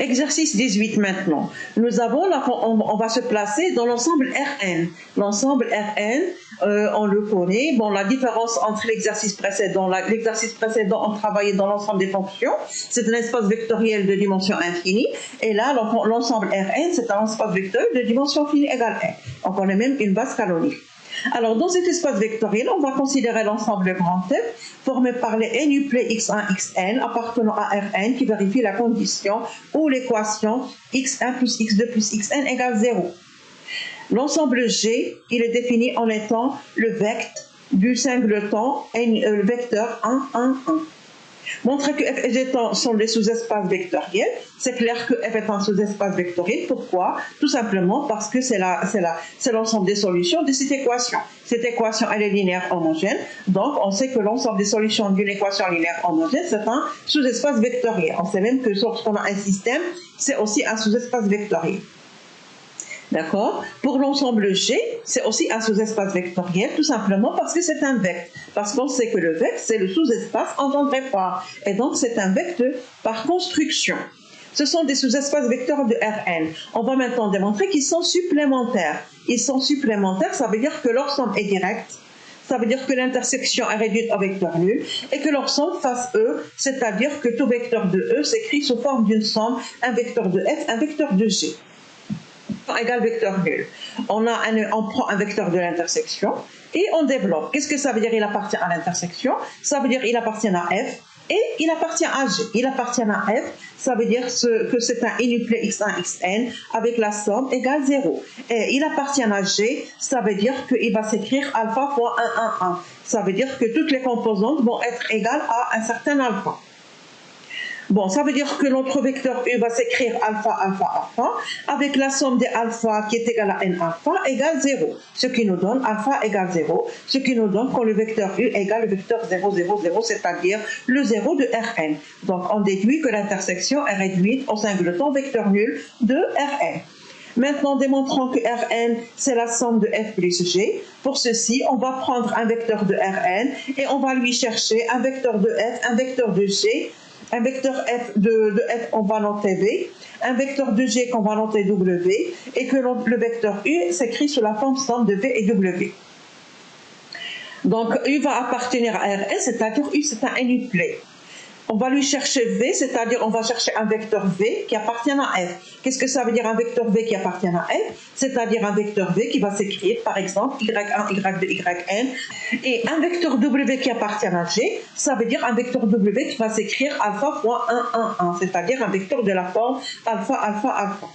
Exercice 18 maintenant. Nous avons, on va se placer dans l'ensemble Rn. L'ensemble Rn, on le connaît. Bon, la différence entre l'exercice précédent, on travaillait dans l'ensemble des fonctions. C'est un espace vectoriel de dimension infinie. Et là, l'ensemble Rn, c'est un espace vectoriel de dimension finie égale n. Donc, on a même une base canonique. Alors, dans cet espace vectoriel, on va considérer l'ensemble grand F formé par les n-uplets x1, xn appartenant à Rn qui vérifie la condition ou l'équation x1 plus x2 plus xn égale 0. L'ensemble G, il est défini en étant le vecteur du singleton le vecteur 1, 1, 1. Montrer que f et g sont des sous-espaces vectoriels, c'est clair que f est un sous-espace vectoriel. Pourquoi? Tout simplement parce que c'est l'ensemble des solutions de cette équation. Cette équation, elle est linéaire homogène, donc on sait que l'ensemble des solutions d'une équation linéaire homogène, c'est un sous-espace vectoriel. On sait même que lorsqu'on a un système, c'est aussi un sous-espace vectoriel. D'accord? Pour l'ensemble G, c'est aussi un sous-espace vectoriel, tout simplement parce que c'est un vecteur. Parce qu'on sait que le vecteur, c'est le sous-espace engendré par. Et donc, c'est un vecteur par construction. Ce sont des sous-espaces vecteurs de Rn. On va maintenant démontrer qu'ils sont supplémentaires. Ils sont supplémentaires, ça veut dire que leur somme est directe. Ça veut dire que l'intersection est réduite au vecteur nul et que leur somme face E, c'est-à-dire que tout vecteur de E s'écrit sous forme d'une somme, un vecteur de F, un vecteur de G. Égale vecteur nul. On prend un vecteur de l'intersection et on développe. Qu'est-ce que ça veut dire? Il appartient à l'intersection. Ça veut dire qu'il appartient à F et il appartient à G. Il appartient à F, ça veut dire que c'est un n-uplet x1, xn avec la somme égale 0. Et il appartient à G, ça veut dire qu'il va s'écrire alpha fois 1, 1, 1. Ça veut dire que toutes les composantes vont être égales à un certain alpha. Bon, ça veut dire que notre vecteur U va s'écrire alpha, alpha, alpha, avec la somme des alpha qui est égale à n alpha égale 0, ce qui nous donne alpha égale 0, ce qui nous donne que le vecteur U égale le vecteur 0, 0, 0, c'est-à-dire le 0 de Rn. Donc, on déduit que l'intersection est réduite au singleton vecteur nul de Rn. Maintenant, démontrons que Rn, c'est la somme de F plus G. Pour ceci, on va prendre un vecteur de Rn et on va lui chercher un vecteur de F, un vecteur de G. Un vecteur f de f, on va noter V, un vecteur de G qu'on va noter W, et que le vecteur U s'écrit sous la forme somme de V et W. Donc, U va appartenir à Rn, c'est-à-dire U, c'est un n-uplet. On va lui chercher V, c'est-à-dire on va chercher un vecteur V qui appartient à F. Qu'est-ce que ça veut dire un vecteur V qui appartient à F? C'est-à-dire un vecteur V qui va s'écrire, par exemple, Y1, Y2, Yn. Et un vecteur W qui appartient à G, ça veut dire un vecteur W qui va s'écrire alpha fois 1, 1, 1. C'est-à-dire un vecteur de la forme alpha, alpha, alpha.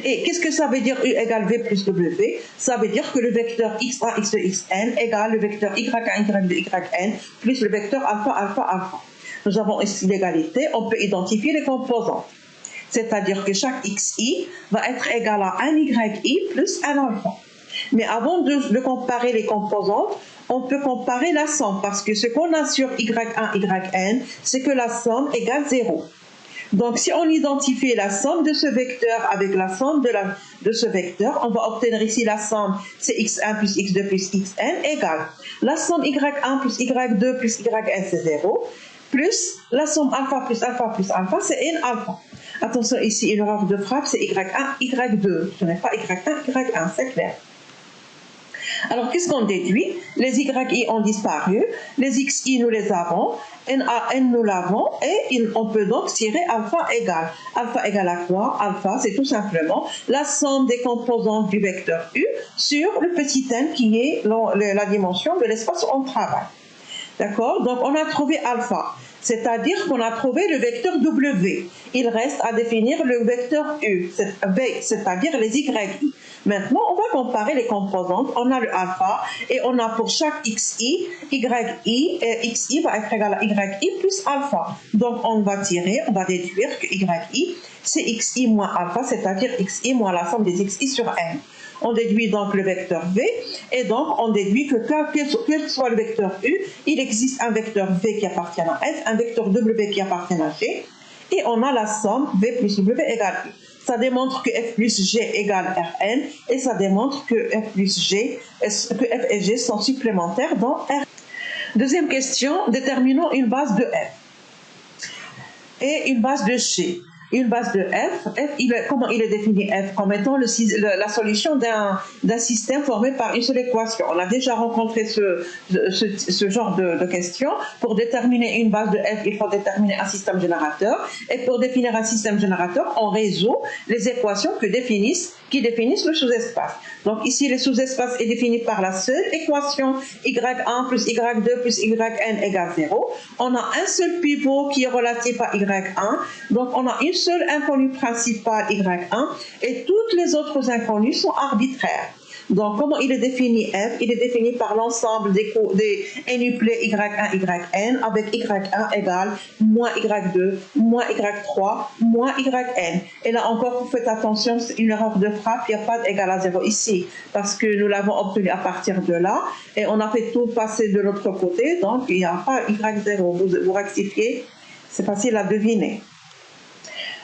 Et qu'est-ce que ça veut dire U égale V plus W? Ça veut dire que le vecteur X1, X2, Xn égale le vecteur Y1, Y2, Yn plus le vecteur alpha, alpha, alpha. Nous avons ici l'égalité, on peut identifier les composantes. C'est-à-dire que chaque xi va être égal à un yi plus un alpha. Mais avant de comparer les composantes, on peut comparer la somme, parce que ce qu'on a sur y1, yn, c'est que la somme égale 0. Donc, si on identifie la somme de ce vecteur avec la somme de ce vecteur, on va obtenir ici la somme, c'est x1 plus x2 plus xn égale la somme y1 plus y2 plus yn, c'est 0. Plus la somme alpha plus alpha plus alpha, c'est n alpha. Attention, ici, une erreur de frappe, c'est y1, y2. Ce n'est pas y1, y1, c'est clair. Alors, qu'est-ce qu'on déduit? Les yi ont disparu, les xi, nous les avons, n nous l'avons, et on peut donc tirer alpha égale. Alpha égale à quoi? Alpha, c'est tout simplement la somme des composantes du vecteur U sur le petit n qui est la dimension de l'espace où on travaille. D'accord? Donc, on a trouvé alpha, c'est-à-dire qu'on a trouvé le vecteur W. Il reste à définir le vecteur U, c'est-à-dire les yi. Maintenant, on va comparer les composantes. On a le alpha et on a pour chaque xi, yi, et xi va être égal à yi plus alpha. Donc, on va déduire que yi, c'est xi moins alpha, c'est-à-dire xi moins la somme des xi sur n. On déduit donc le vecteur V, et donc on déduit que quel soit le vecteur U, il existe un vecteur V qui appartient à F, un vecteur W qui appartient à G, et on a la somme V plus W égale U. Ça démontre que F plus G égale Rn, et ça démontre que F et G sont supplémentaires dans Rn. Deuxième question, déterminons une base de F et une base de G. une base de f. Comment il est défini f? Comme étant la solution d'un système formé par une seule équation. On a déjà rencontré ce genre de questions. Pour déterminer une base de f, il faut déterminer un système générateur. Et pour définir un système générateur, on résout les équations qui définissent le sous-espace. Donc ici, le sous-espace est défini par la seule équation y1 plus y2 plus yn égale 0. On a un seul pivot qui est relatif à y1. Donc on a une seule inconnue principale y1 et toutes les autres inconnues sont arbitraires. Donc, comment il est défini f? Il est défini par l'ensemble des énuclés y1, yn avec y1 égale moins y2, moins y3, moins yn. Et là encore, vous faites attention, c'est une erreur de frappe, il n'y a pas d'égal à 0 ici, parce que nous l'avons obtenu à partir de là, et on a fait tout passer de l'autre côté, donc il n'y a pas y0. Vous rectifiez, c'est facile à deviner.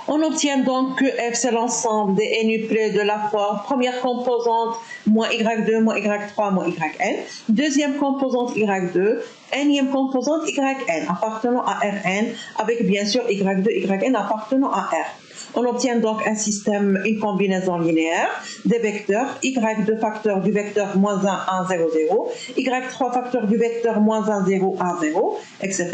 On obtient donc que f, c'est l'ensemble des énuclés de la forme. Première composante, moins y2, moins y3, moins yn. Deuxième composante, y2. Énième composante, yn, appartenant à Rn, avec bien sûr y2, yn appartenant à R. On obtient donc un système, une combinaison linéaire des vecteurs, y2 facteur du vecteur moins 1, 1, 0, 0, y3 facteur du vecteur moins 1, 0, 1, 0, etc.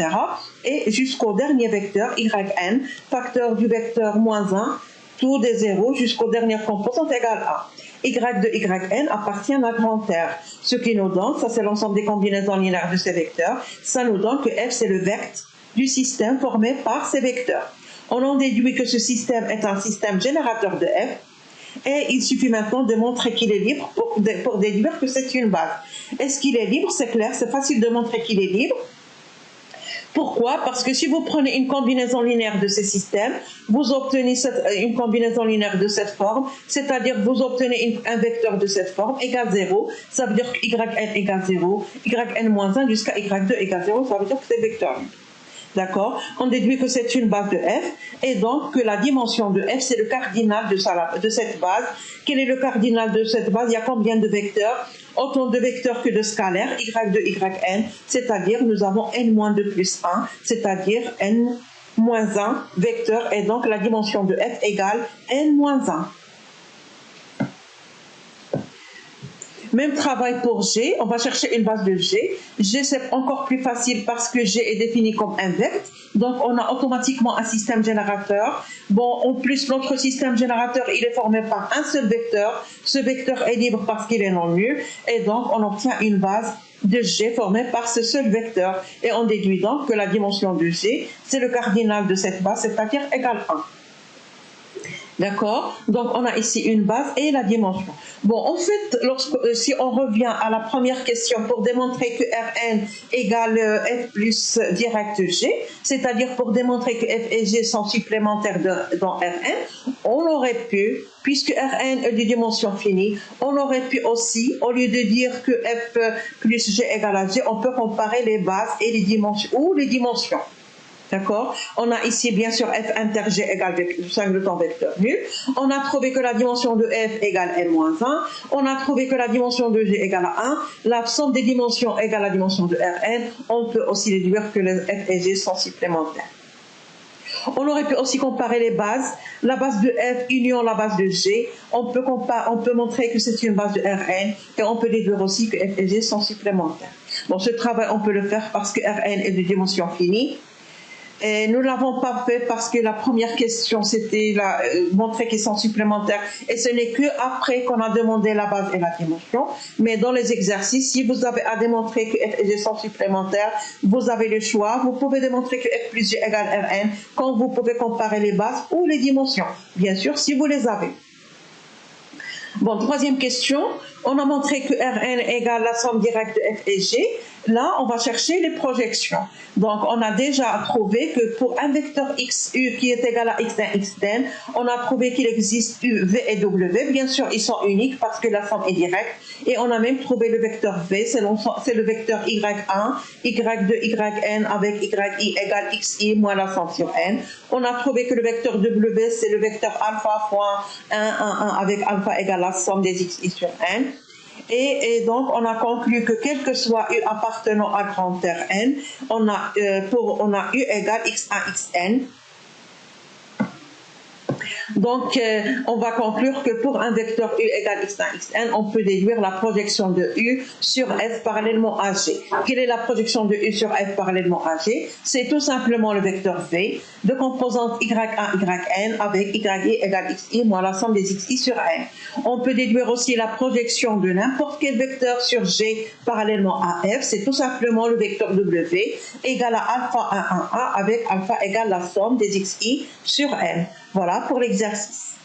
Et jusqu'au dernier vecteur, yn, facteur du vecteur moins 1, tout des zéros jusqu'au dernier composante égale 1. y2, yn appartient à grand R. Ce qui nous donne, ça c'est l'ensemble des combinaisons linéaires de ces vecteurs, ça nous donne que f c'est le vecteur du système formé par ces vecteurs. On en déduit que ce système est un système générateur de f et il suffit maintenant de montrer qu'il est libre pour déduire que c'est une base. Est-ce qu'il est libre? C'est clair, c'est facile de montrer qu'il est libre. Pourquoi? Parce que si vous prenez une combinaison linéaire de ces systèmes, vous obtenez une combinaison linéaire de cette forme, c'est-à-dire vous obtenez un vecteur de cette forme égale 0, ça veut dire que yn égale 0, yn moins 1 jusqu'à y2 égale 0, ça veut dire que c'est vecteur. D'accord? On déduit que c'est une base de f et donc que la dimension de f, c'est le cardinal de cette base. Quel est le cardinal de cette base? Il y a combien de vecteurs? Autant de vecteurs que de scalaires, y2, yn, c'est-à-dire nous avons n-2 plus 1, c'est-à-dire n-1 vecteurs et donc la dimension de f égale n-1. Même travail pour G, on va chercher une base de G. G, c'est encore plus facile parce que G est défini comme un vecteur. Donc, on a automatiquement un système générateur. Bon, en plus, notre système générateur, il est formé par un seul vecteur. Ce vecteur est libre parce qu'il est non nul. Et donc, on obtient une base de G formée par ce seul vecteur. Et on déduit donc que la dimension de G, c'est le cardinal de cette base, c'est-à-dire égale 1. D'accord? Donc, on a ici une base et la dimension. Bon, en fait, si on revient à la première question pour démontrer que Rn égale f plus direct G, c'est-à-dire pour démontrer que f et G sont supplémentaires dans Rn, on aurait pu, puisque Rn est de dimension finie, on aurait pu aussi, au lieu de dire que f plus G égale à G, on peut comparer les bases et les dimensions, ou les dimensions. D'accord? On a ici, bien sûr, f inter g égale singleton vecteur nul. On a trouvé que la dimension de f égale n-1. On a trouvé que la dimension de g égale à 1. La somme des dimensions égale la dimension de Rn. On peut aussi déduire que les f et g sont supplémentaires. On aurait pu aussi comparer les bases. La base de f union la base de g. On peut montrer que c'est une base de Rn. Et on peut déduire aussi que f et g sont supplémentaires. Bon, ce travail, on peut le faire parce que Rn est de dimension finie. Et nous ne l'avons pas fait parce que la première question, c'était montrer qu'ils sont supplémentaires. Et ce n'est qu'après qu'on a demandé la base et la dimension. Mais dans les exercices, si vous avez à démontrer que f et g sont supplémentaires, vous avez le choix. Vous pouvez démontrer que f plus g égale Rn quand vous pouvez comparer les bases ou les dimensions. Bien sûr, si vous les avez. Bon, troisième question. On a montré que Rn égale la somme directe de f et g. Là, on va chercher les projections. Donc, on a déjà trouvé que pour un vecteur xu qui est égal à xn, xn, on a trouvé qu'il existe u, v et w. Bien sûr, ils sont uniques parce que la somme est directe. Et on a même trouvé le vecteur v, c'est le vecteur y1, y2, yn avec yi égale xi moins la somme sur n. On a trouvé que le vecteur w, c'est le vecteur alpha fois 1, 1, 1 avec alpha égale la somme des xi sur n. Et donc, on a conclu que quel que soit U appartenant à grand Rn, on a U égale x1, xn. Donc, on va conclure que pour un vecteur U égale x1, xn, on peut déduire la projection de U sur F parallèlement à G. Quelle est la projection de U sur F parallèlement à G? C'est tout simplement le vecteur V de composante y1, yn avec yi égale xi moins la somme des xi sur n. On peut déduire aussi la projection de n'importe quel vecteur sur G parallèlement à F. C'est tout simplement le vecteur W égale à alpha 1, 1, A avec alpha égale la somme des xi sur n. Voilà pour l'exercice.